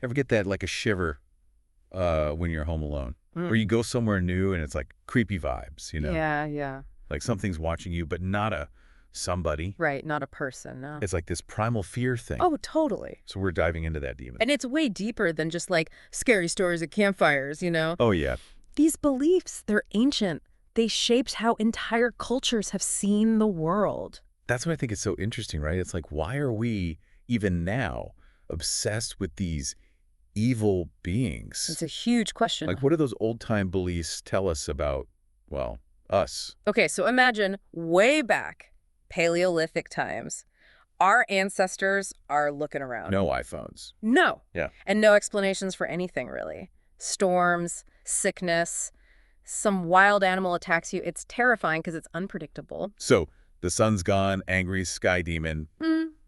Ever get that like a shiver when you're home alone? Or Mm. you go somewhere new and it's like creepy vibes, Yeah, yeah. Like something's watching you, but not a somebody. Right, not a person, no. It's like this primal fear thing. Oh, totally. So we're diving into that demon. And it's way deeper than just like scary stories at campfires. Oh, yeah. These beliefs, they're ancient. They shaped how entire cultures have seen the world. That's what I think is so interesting, right? It's like, why are we, even now, obsessed with these evil beings? It's a huge question. Like, what do those old-time beliefs tell us about, well, us? Okay, so imagine way back, Paleolithic times. Our ancestors are looking around. No iPhones. No. Yeah. And no explanations for anything, really. Storms, sickness, some wild animal attacks you. It's terrifying because it's unpredictable. So the sun's gone, angry sky demon,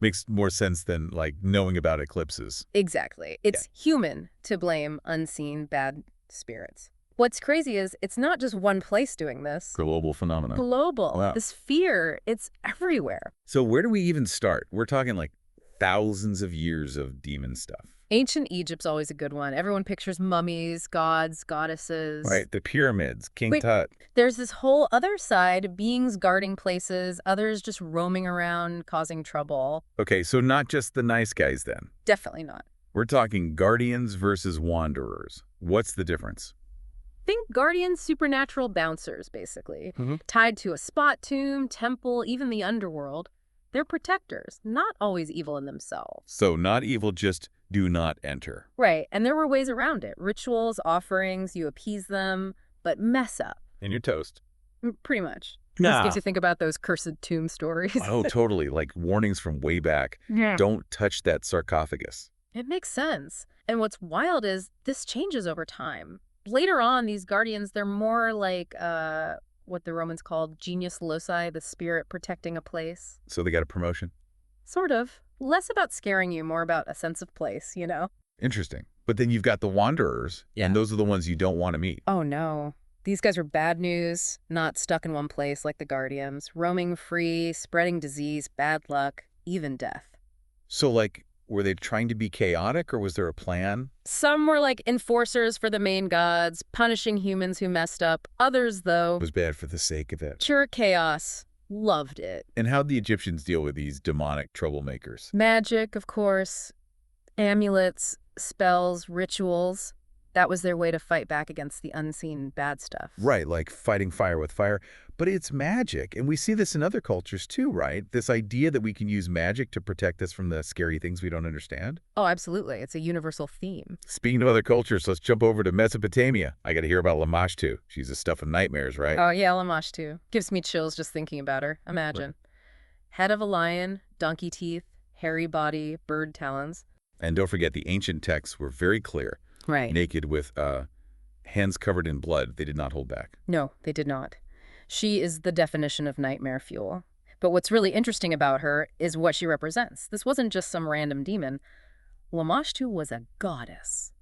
makes more sense than, like, knowing about eclipses. Exactly. It's human to blame unseen bad spirits. What's crazy is it's not just one place doing this. Global phenomenon. Global. Wow. This fear, it's everywhere. So where do we even start? We're talking like thousands of years of demon stuff. Ancient Egypt's always a good one. Everyone pictures mummies, gods, goddesses. Right, the pyramids, King Wait. Tut. There's this whole other side, beings guarding places, others just roaming around, causing trouble. Okay, so not just the nice guys then. Definitely not. We're talking guardians versus wanderers. What's the difference? Think guardians, supernatural bouncers, basically. Mhm. Tied to a spot tomb, temple, even the underworld. They're protectors, not always evil in themselves. So not evil, just do not enter. Right, and there were ways around it. Rituals, offerings, you appease them, but mess up. And you're toast. Pretty much. Nah. This gets you think about those cursed tomb stories. Oh, totally. Like warnings from way back. Yeah. Don't touch that sarcophagus. It makes sense. And what's wild is this changes over time. Later on, these guardians, they're more like what the Romans called genius loci, the spirit protecting a place. So they got a promotion. Sort of. Less about scaring you, more about a sense of place. Interesting. But then you've got the wanderers, and those are the ones you don't want to meet. Oh, no. These guys are bad news, not stuck in one place like the guardians, roaming free, spreading disease, bad luck, even death. So, like, were they trying to be chaotic, or was there a plan? Some were like enforcers for the main gods, punishing humans who messed up. Others, though, It was bad for the sake of it. pure chaos. Loved it. And how'd the Egyptians deal with these demonic troublemakers? Magic, of course, amulets, spells, rituals. That was their way to fight back against the unseen bad stuff. Right, like fighting fire with fire. But it's magic, and we see this in other cultures too, right? This idea that we can use magic to protect us from the scary things we don't understand. Oh, absolutely. It's a universal theme. Speaking of other cultures, let's jump over to Mesopotamia. I got to hear about Lamashtu. She's the stuff of nightmares, right? Oh, yeah, Lamashtu. Gives me chills just thinking about her. Imagine. Head of a lion, donkey teeth, hairy body, bird talons. And don't forget, the ancient texts were very clear. Right. Naked with hands covered in blood. They did not hold back. No, they did not. She is the definition of nightmare fuel. But what's really interesting about her is what she represents. This wasn't just some random demon. Lamashtu was a goddess.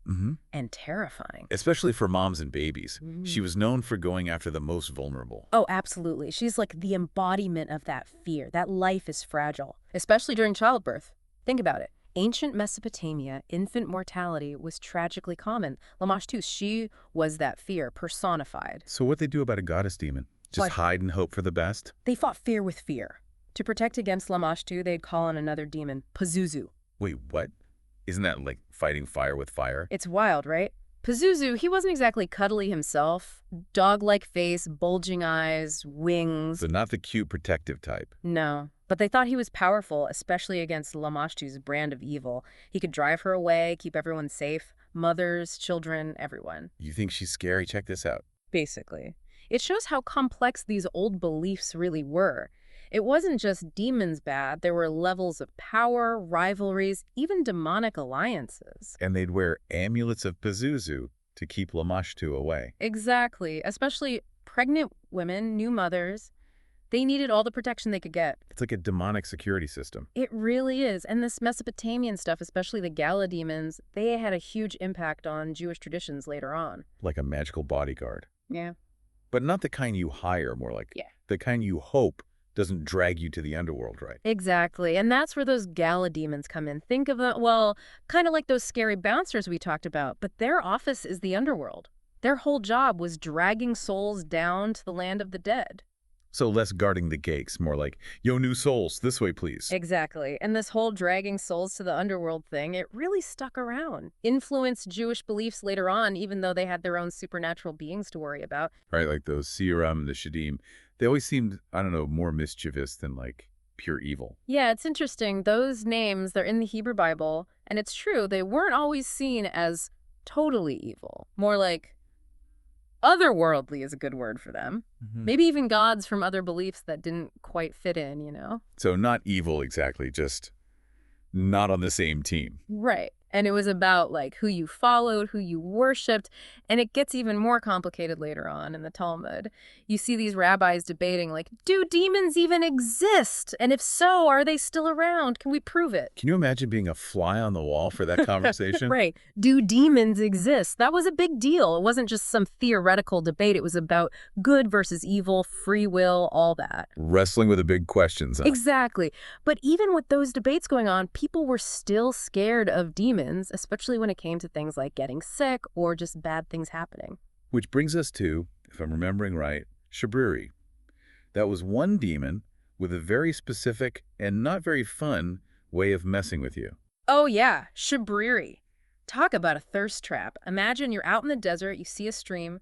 And terrifying. Especially for moms and babies. She was known for going after the most vulnerable. Oh, absolutely. She's like the embodiment of that fear. That life is fragile, especially during childbirth. Think about it. Ancient Mesopotamia, infant mortality was tragically common. Lamashtu, she was that fear personified. So what'd they do about a goddess demon? Just What? hide and hope for the best? They fought fear with fear. To protect against Lamashtu, they'd call on another demon, Pazuzu. Wait, what? Isn't that like fighting fire with fire? It's wild, right? Pazuzu, he wasn't exactly cuddly himself. Dog-like face, bulging eyes, wings. So not the cute protective type. No, but they thought he was powerful, especially against Lamashtu's brand of evil. He could drive her away, keep everyone safe. Mothers, children, everyone. You think she's scary? Check this out. Basically. It shows how complex these old beliefs really were. It wasn't just demons bad. There were levels of power, rivalries, even demonic alliances. And they'd wear amulets of Pazuzu to keep Lamashtu away. Exactly. Especially pregnant women, new mothers. They needed all the protection they could get. It's like a demonic security system. It really is. And this Mesopotamian stuff, especially the Gala demons, they had a huge impact on Jewish traditions later on. Like a magical bodyguard. Yeah. But not the kind you hire, more like Yeah. the kind you hope doesn't drag you to the underworld, right? Exactly. And that's where those gala demons come in. Think of them, well, kind of like those scary bouncers we talked about, but their office is the underworld. Their whole job was dragging souls down to the land of the dead. So less guarding the gates, more like, yo, new souls, this way, please. Exactly. And this whole dragging souls to the underworld thing, it really stuck around. Influenced Jewish beliefs later on, even though they had their own supernatural beings to worry about. Right, like those Seeram, the Shadim, they always seemed, I don't know, more mischievous than like pure evil. Yeah, it's interesting. Those names, they're in the Hebrew Bible, and it's true, they weren't always seen as totally evil. More like otherworldly is a good word for them. Maybe even gods from other beliefs that didn't quite fit in, you know? So not evil exactly, just not on the same team. Right. And it was about like who you followed, who you worshipped, and it gets even more complicated later on in the Talmud. You see these rabbis debating like, do demons even exist? And if so, are they still around? Can we prove it? Can you imagine being a fly on the wall for that conversation? Right. Do demons exist? That was a big deal. It wasn't just some theoretical debate. It was about good versus evil, free will, all that. Wrestling with the big questions. Huh? Exactly. But even with those debates going on, people were still scared of demons, especially when it came to things like getting sick or just bad things happening. Which brings us to, if I'm remembering right, Shabriri. That was one demon with a very specific and not very fun way of messing with you. Oh yeah, Shabriri. Talk about a thirst trap. Imagine you're out in the desert, you see a stream,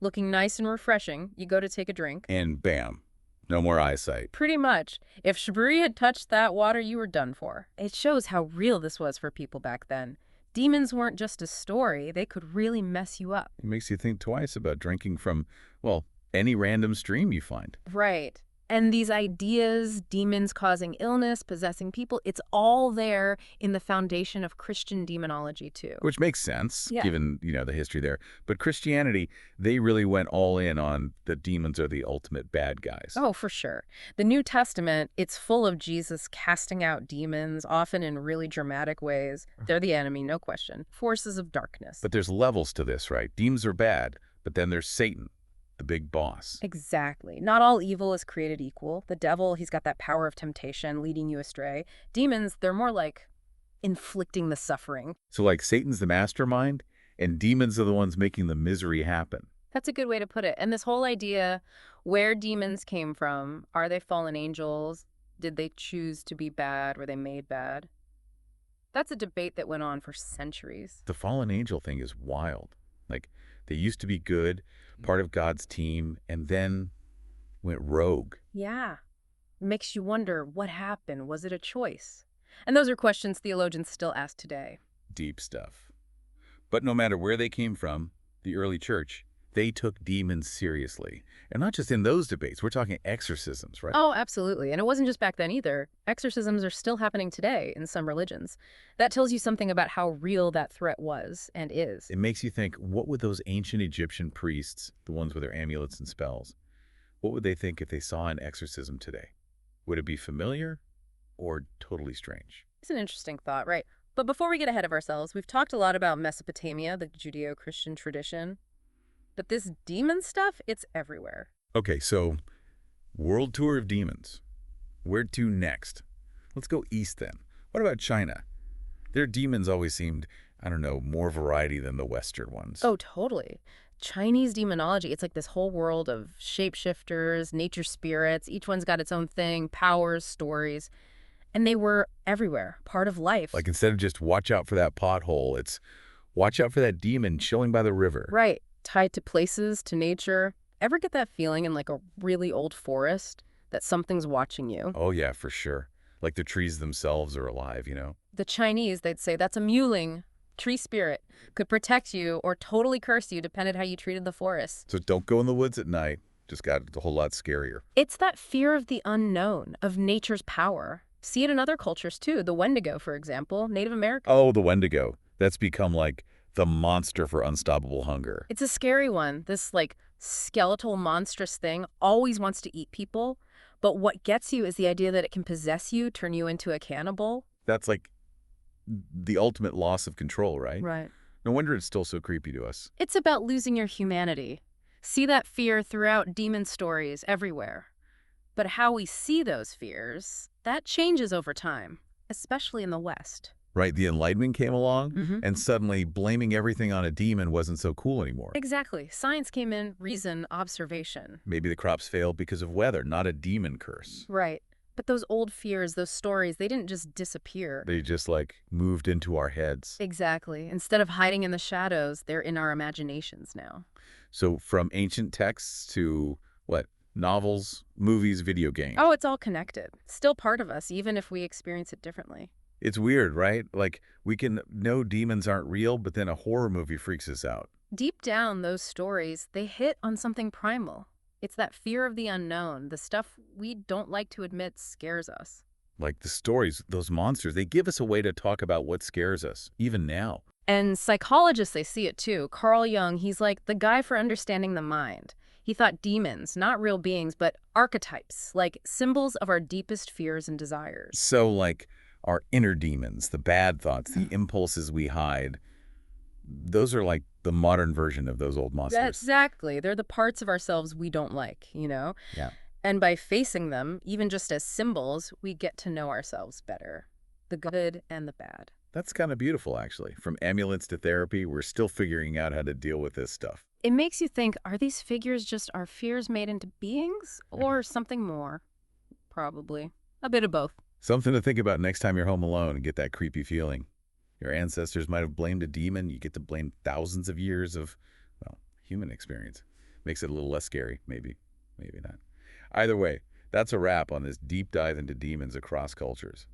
looking nice and refreshing, you go to take a drink. And bam, no more eyesight. Pretty much. If Shabriri had touched that water, you were done for. It shows how real this was for people back then. Demons weren't just a story, they could really mess you up. It makes you think twice about drinking from, well, any random stream you find. Right. And these ideas, demons causing illness, possessing people, it's all there in the foundation of Christian demonology too. Which makes sense, Yeah. given, the history there. But Christianity, they really went all in on the demons are the ultimate bad guys. Oh, for sure. The New Testament, it's full of Jesus casting out demons, often in really dramatic ways. They're the enemy, no question. Forces of darkness. But there's levels to this, right? Demons are bad, but then there's Satan, the big boss. Exactly. Not all evil is created equal. The devil, he's got that power of temptation, leading you astray. Demons, they're more like inflicting the suffering. So like Satan's the mastermind, and demons are the ones making the misery happen. That's a good way to put it. And this whole idea, where demons came from, are they fallen angels? Did they choose to be bad? Were they made bad? That's a debate that went on for centuries. The fallen angel thing is wild. Like, they used to be good, part of God's team, and then went rogue. Yeah. Makes you wonder, what happened? Was it a choice? And those are questions theologians still ask today. Deep stuff. But no matter where they came from, the early church, they took demons seriously. And not just in those debates, we're talking exorcisms, right? Oh, absolutely. And it wasn't just back then either. Exorcisms are still happening today in some religions. That tells you something about how real that threat was and is. It makes you think, what would those ancient Egyptian priests, the ones with their amulets and spells, what would they think if they saw an exorcism today? Would it be familiar or totally strange? It's an interesting thought, right? But before we get ahead of ourselves, we've talked a lot about Mesopotamia, the Judeo-Christian tradition. But this demon stuff, it's everywhere. Okay, so world tour of demons. Where to next? Let's go east then. What about China? Their demons always seemed, I don't know, more variety than the Western ones. Oh, totally. Chinese demonology, it's like this whole world of shapeshifters, nature spirits. Each one's got its own thing, powers, stories. And they were everywhere, part of life. Like instead of just watch out for that pothole, it's watch out for that demon chilling by the river. Right. Tied to places, to nature. Ever get that feeling in like a really old forest that something's watching you? Oh yeah, for sure. Like the trees themselves are alive, The Chinese, they'd say that's a muling, tree spirit, could protect you or totally curse you depending how you treated the forest. So don't go in the woods at night. Just got a whole lot scarier. It's that fear of the unknown, of nature's power. See it in other cultures too. The Wendigo, for example, Native American. Oh, the Wendigo. That's become like the monster for unstoppable hunger. It's a scary one. This like skeletal monstrous thing always wants to eat people. But what gets you is the idea that it can possess you, turn you into a cannibal. That's like the ultimate loss of control, right? Right. No wonder it's still so creepy to us. It's about losing your humanity. See that fear throughout demon stories everywhere. But how we see those fears, that changes over time, especially in the West. Right, the Enlightenment came along, Mm-hmm. and suddenly blaming everything on a demon wasn't so cool anymore. Exactly. Science came in, reason, observation. Maybe the crops failed because of weather, not a demon curse. Right. But those old fears, those stories, they didn't just disappear. They just, like, moved into our heads. Exactly. Instead of hiding in the shadows, they're in our imaginations now. So from ancient texts to, what, novels, movies, video games. Oh, it's all connected. Still part of us, even if we experience it differently. It's weird, right? Like, we can know demons aren't real, but then a horror movie freaks us out. Deep down, those stories, they hit on something primal. It's that fear of the unknown, the stuff we don't like to admit scares us. Like the stories, those monsters, they give us a way to talk about what scares us, even now. And psychologists, they see it too. Carl Jung, he's like the guy for understanding the mind. He thought demons, not real beings, but archetypes, like symbols of our deepest fears and desires. So, like, our inner demons, the bad thoughts, the impulses we hide, those are like the modern version of those old monsters. Exactly. They're the parts of ourselves we don't like, you know? Yeah. And by facing them, even just as symbols, we get to know ourselves better. The good and the bad. That's kind of beautiful, actually. From amulets to therapy, we're still figuring out how to deal with this stuff. It makes you think, are these figures just our fears made into beings or something more? Probably. A bit of both. Something to think about next time you're home alone and get that creepy feeling. Your ancestors might have blamed a demon. You get to blame thousands of years of, well, human experience. Makes it a little less scary, maybe. Maybe not. Either way, that's a wrap on this deep dive into demons across cultures.